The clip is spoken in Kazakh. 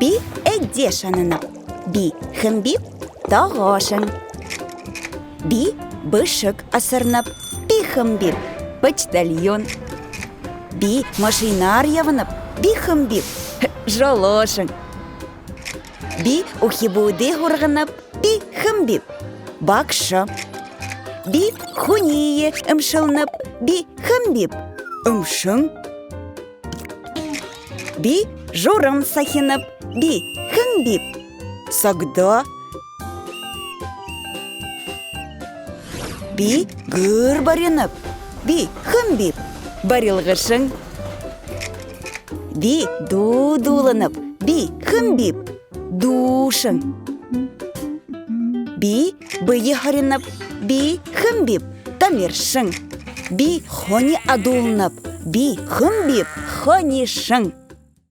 Би әдде шанынып, би хымбип тағашын. Би бышык асырнып, би хымбип почтальон. Би машинар явынып, би хымбип жолошын. Би ухибуды хурғынып, би хымбип бакшы. Би хуния ымшылнып, би хымбип ымшын. Би журым сахинып, би хымбип сагда. Би гыр барынып, би хымбип барылғышын. Би дудулынып, би хымбип душын. Би быйы харынып, би хымбип тамершын. Би хони адулынып, би хымбип хонишын.